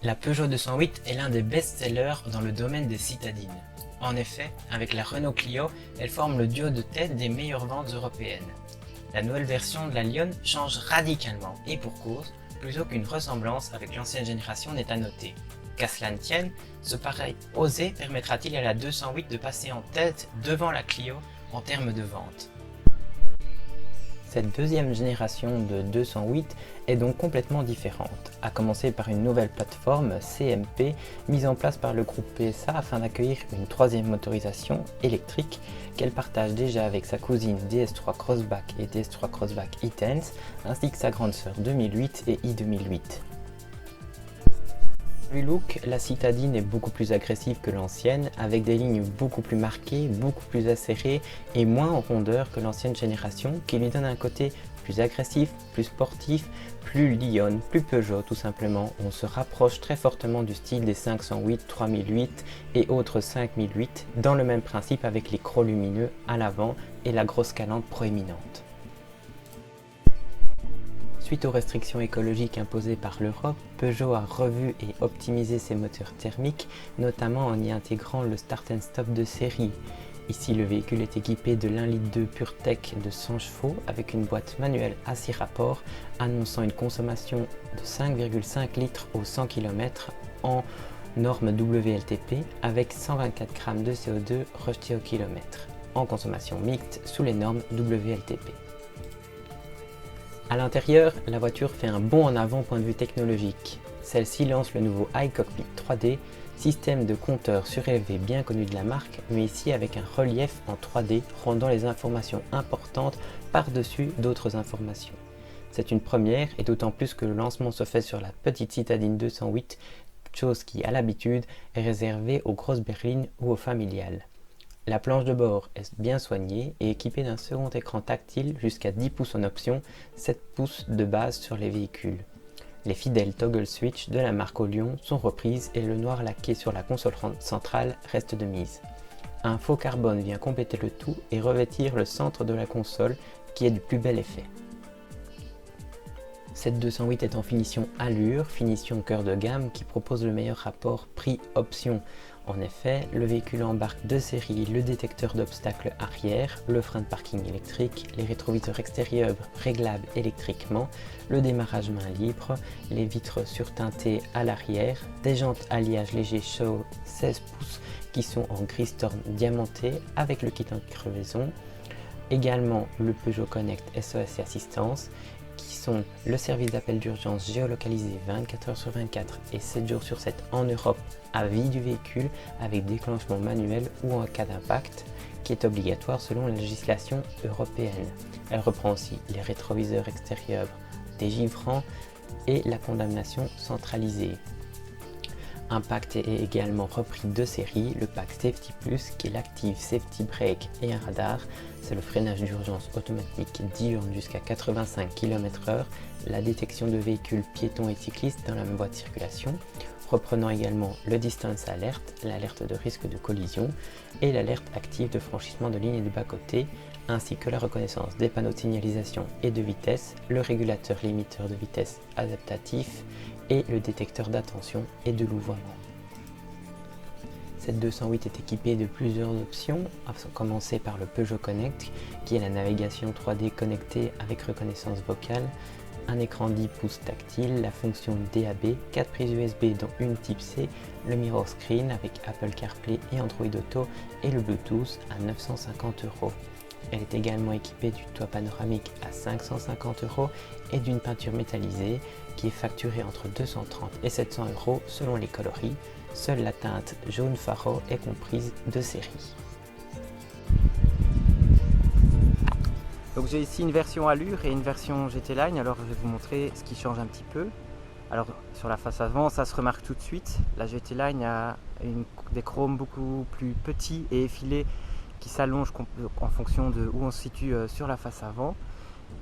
La Peugeot 208 est l'un des best-sellers dans le domaine des citadines. En effet, avec la Renault Clio, elle forme le duo de tête des meilleures ventes européennes. La nouvelle version de la Lion change radicalement, et pour cause, plus aucune ressemblance avec l'ancienne génération n'est à noter. Qu'à cela ne tienne, ce pareil osé permettra-t-il à la 208 de passer en tête devant la Clio en termes de vente? Cette deuxième génération de 208 est donc complètement différente, à commencer par une nouvelle plateforme CMP mise en place par le groupe PSA afin d'accueillir une troisième motorisation électrique qu'elle partage déjà avec sa cousine DS3 Crossback et DS3 Crossback e-Tense ainsi que sa grande sœur 2008 et i2008. Du look, la citadine est beaucoup plus agressive que l'ancienne, avec des lignes beaucoup plus marquées, beaucoup plus acérées et moins en rondeur que l'ancienne génération, qui lui donne un côté plus agressif, plus sportif, plus Lion, plus Peugeot tout simplement. On se rapproche très fortement du style des 508, 3008 et autres 5008, dans le même principe avec les crocs lumineux à l'avant et la grosse calandre proéminente. Suite aux restrictions écologiques imposées par l'Europe, Peugeot a revu et optimisé ses moteurs thermiques, notamment en y intégrant le Start and Stop de série. Ici, le véhicule est équipé de l'1,2 litre PureTech de 100 chevaux avec une boîte manuelle à 6 rapports, annonçant une consommation de 5,5 litres au 100 km en norme WLTP avec 124 g de CO2 rejetés au kilomètre, en consommation mixte sous les normes WLTP. À l'intérieur, la voiture fait un bond en avant point de vue technologique. Celle-ci lance le nouveau iCockpit 3D, système de compteur surélevé bien connu de la marque, mais ici avec un relief en 3D rendant les informations importantes par-dessus d'autres informations. C'est une première et d'autant plus que le lancement se fait sur la petite citadine 208, chose qui à l'habitude est réservée aux grosses berlines ou aux familiales. La planche de bord est bien soignée et équipée d'un second écran tactile jusqu'à 10 pouces en option, 7 pouces de base sur les véhicules. Les fidèles toggle switch de la marque Olion sont reprises et le noir laqué sur la console centrale reste de mise. Un faux carbone vient compléter le tout et revêtir le centre de la console qui est du plus bel effet. Cette 208 est en finition Allure, finition cœur de gamme qui propose le meilleur rapport prix-option. En effet, le véhicule embarque de série le détecteur d'obstacles arrière, le frein de parking électrique, les rétroviseurs extérieurs réglables électriquement, le démarrage main libre, les vitres surteintées à l'arrière, des jantes alliage léger Show 16 pouces qui sont en gris Storm diamanté avec le kit anti-crevaison, également le Peugeot Connect SOS et assistance, qui sont le service d'appel d'urgence géolocalisé 24 h sur 24 et 7 jours sur 7 en Europe à vie du véhicule avec déclenchement manuel ou en cas d'impact qui est obligatoire selon la législation européenne. Elle reprend aussi les rétroviseurs extérieurs dégivrants et la condamnation centralisée. Un pack est également repris de série, le pack Safety Plus qui est l'Active Safety Brake et un radar. C'est le freinage d'urgence automatique diurne jusqu'à 85 km/h, la détection de véhicules piétons et cyclistes dans la même voie de circulation, reprenant également le Distance Alert, l'alerte de risque de collision et l'alerte active de franchissement de ligne de bas-côté, ainsi que la reconnaissance des panneaux de signalisation et de vitesse, le régulateur limiteur de vitesse adaptatif et le détecteur d'attention et de louvoiement. Cette 208 est équipée de plusieurs options, à commencer par le Peugeot Connect, qui est la navigation 3D connectée avec reconnaissance vocale, un écran 10 pouces tactile, la fonction DAB, 4 prises USB dont une type C, le mirror screen avec Apple CarPlay et Android Auto et le Bluetooth à 950 €. Elle est également équipée du toit panoramique à 550 € et d'une peinture métallisée qui est facturée entre 230 et 700 € selon les coloris. Seule la teinte jaune faro est comprise de série. Donc j'ai ici une version Allure et une version GT Line, alors je vais vous montrer ce qui change un petit peu. Alors sur la face avant, ça se remarque tout de suite, la GT Line a des chromes beaucoup plus petits et effilés qui s'allongent en fonction de où on se situe sur la face avant,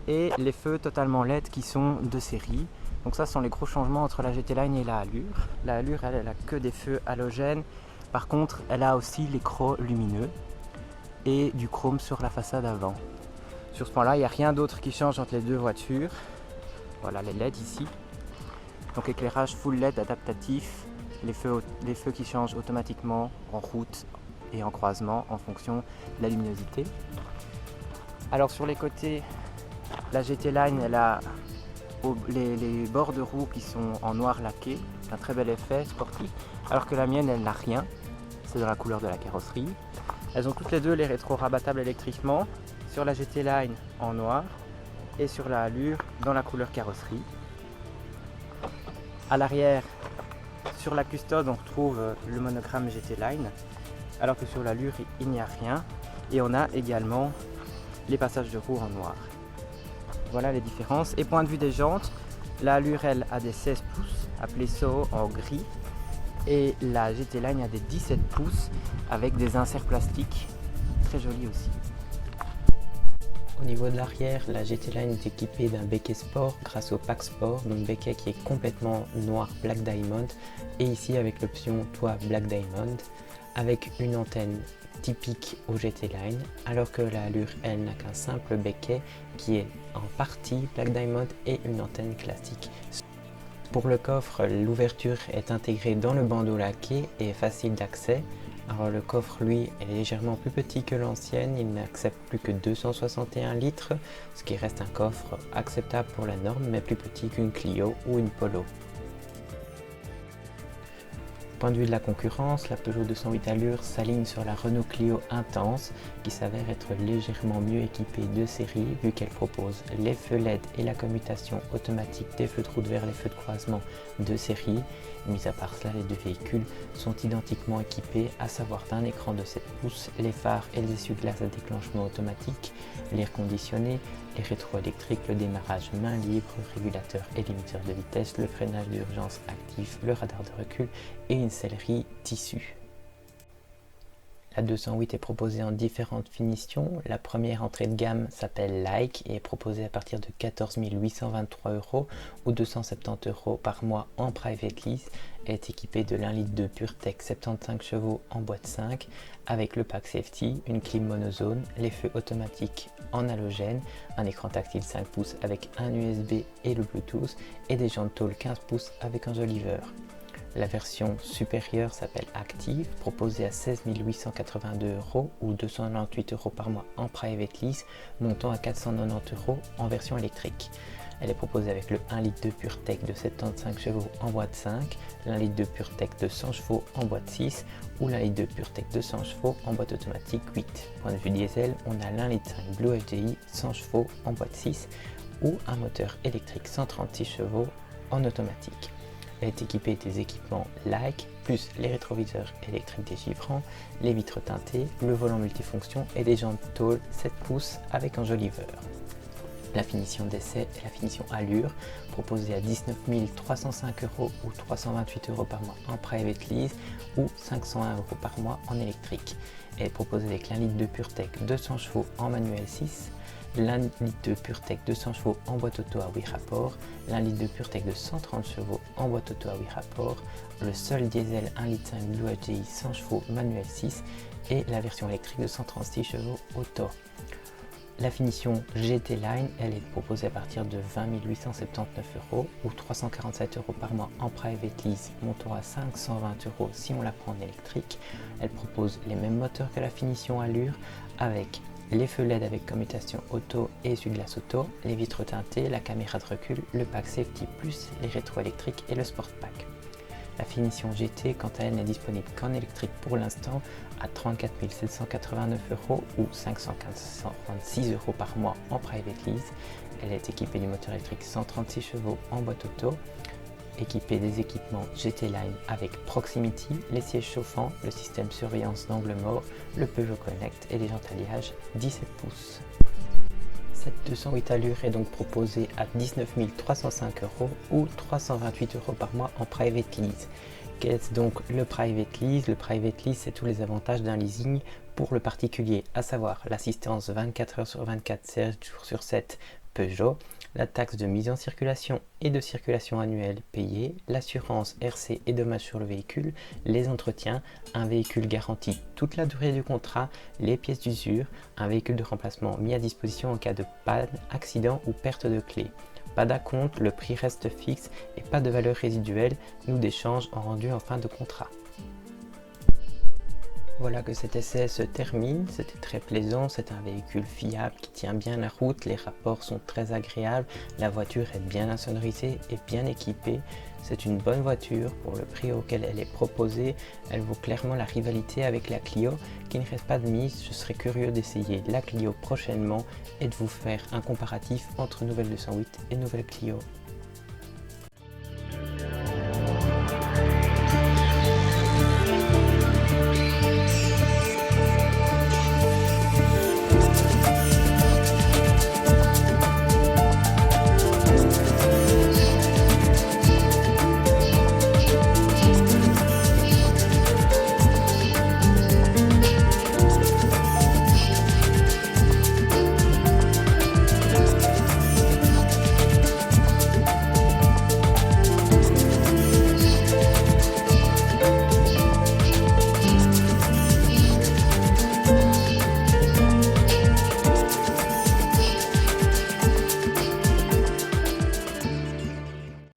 et les feux totalement LED qui sont de série. Donc ça, ce sont les gros changements entre la GT Line et la Allure. La Allure, elle a que des feux halogènes, par contre elle a aussi les crocs lumineux et du chrome sur la façade avant. Sur ce point là, il n'y a rien d'autre qui change entre les deux voitures. Voilà les LED ici. Donc éclairage full LED adaptatif, les feux qui changent automatiquement en route et en croisement en fonction de la luminosité. Alors sur les côtés, la GT Line elle a les bords de roue qui sont en noir laqué, un très bel effet sportif, alors que la mienne elle n'a rien, c'est dans la couleur de la carrosserie. Elles ont toutes les deux les rétros rabattables électriquement, sur la GT Line en noir et sur la Allure dans la couleur carrosserie. À l'arrière, sur la custode on retrouve le monogramme GT Line, alors que sur l'Allure il n'y a rien, et on a également les passages de roue en noir. Voilà les différences. Et point de vue des jantes, la Allure elle a des 16 pouces appelés SO en gris, et la GT Line a des 17 pouces avec des inserts plastiques, très jolis aussi. Au niveau de l'arrière, la GT Line est équipée d'un béquet sport grâce au pack sport, donc béquet qui est complètement noir Black Diamond, et ici avec l'option toit Black Diamond, avec une antenne typique au GT Line, alors que la Allure elle n'a qu'un simple béquet qui est en partie Black Diamond et une antenne classique. Pour le coffre, l'ouverture est intégrée dans le bandeau laqué et est facile d'accès. Alors le coffre lui est légèrement plus petit que l'ancienne, il n'accepte plus que 261 litres, ce qui reste un coffre acceptable pour la norme mais plus petit qu'une Clio ou une Polo. Point de vue de la concurrence, la Peugeot 208 Allure s'aligne sur la Renault Clio Intense qui s'avère être légèrement mieux équipée de série vu qu'elle propose les feux LED et la commutation automatique des feux de route vers les feux de croisement de série. Mis à part cela, les deux véhicules sont identiquement équipés, à savoir d'un écran de 7 pouces, les phares et les essuie-glaces à déclenchement automatique, l'air conditionné, les rétroélectriques, le démarrage main libre, régulateur et limiteur de vitesse, le freinage d'urgence actif, le radar de recul et une sellerie tissu. La 208 est proposée en différentes finitions. La première entrée de gamme s'appelle Like et est proposée à partir de 14 823 € ou 270 € par mois en private lease. Elle est équipée de l'1 litre de PureTech 75 chevaux en boîte 5 avec le pack safety, une clim monozone, les feux automatiques en halogène, un écran tactile 5 pouces avec un USB et le Bluetooth et des jantes tôle 15 pouces avec enjoliveur. La version supérieure s'appelle Active, proposée à 16 882 € ou 298 € par mois en private lease, montant à 490 € en version électrique. Elle est proposée avec le 1 litre de PureTech de 75 chevaux en boîte 5, l'1 litre de PureTech de 100 chevaux en boîte 6 ou l'1 litre de PureTech de 100 chevaux en boîte automatique 8. Point de vue diesel, on a l'1 litre 5 Blue HDI 100 chevaux en boîte 6 ou un moteur électrique 136 chevaux en automatique. Elle est équipée des équipements Like, plus les rétroviseurs électriques dégivrants, les vitres teintées, le volant multifonction et des jantes tôle 7 pouces avec enjoliveur. La finition d'essai est la finition Allure, proposée à 19 305 € ou 328 € par mois en private lease ou 501 € par mois en électrique. Elle est proposée avec l'1 litre de PureTech 200 chevaux en manuel 6, l'1 litre de PureTech 200 chevaux en boîte auto à 8 rapports, l'1 litre de PureTech de 130 chevaux en boîte auto à 8 rapports, le seul diesel 1 litre 5 Blue HDI 100 chevaux manuel 6 et la version électrique de 136 chevaux auto. La finition GT Line, elle est proposée à partir de 20 879 € ou 347 € par mois en private lease, montant à 520 € si on la prend en électrique. Elle propose les mêmes moteurs que la finition Allure avec les feux LED avec commutation auto et essuie-glace auto, les vitres teintées, la caméra de recul, le pack safety plus les rétroélectriques et le sport pack. La finition GT, quant à elle, n'est disponible qu'en électrique pour l'instant à 34 789 € ou 546 € par mois en private lease. Elle est équipée du moteur électrique 136 chevaux en boîte auto, équipée des équipements GT Line avec Proximity, les sièges chauffants, le système surveillance d'angle mort, le Peugeot Connect et les jantes alliage 17 pouces. Cette 208 Allure est donc proposée à 19 305 € ou 328 € par mois en private lease. Qu'est-ce donc le private lease? Le private lease, c'est tous les avantages d'un leasing pour le particulier, à savoir l'assistance 24 h sur 24, 7 jours sur 7 Peugeot, la taxe de mise en circulation et de circulation annuelle payée, l'assurance RC et dommages sur le véhicule, les entretiens, un véhicule garanti toute la durée du contrat, les pièces d'usure, un véhicule de remplacement mis à disposition en cas de panne, accident ou perte de clé. Pas d'acompte, le prix reste fixe et pas de valeur résiduelle, nous d'échange en rendu en fin de contrat. Voilà que cet essai se termine, c'était très plaisant, c'est un véhicule fiable qui tient bien la route, les rapports sont très agréables, la voiture est bien insonorisée et bien équipée. C'est une bonne voiture pour le prix auquel elle est proposée, elle vaut clairement la rivalité avec la Clio qui ne reste pas de mise. Je serais curieux d'essayer la Clio prochainement et de vous faire un comparatif entre nouvelle 208 et nouvelle Clio.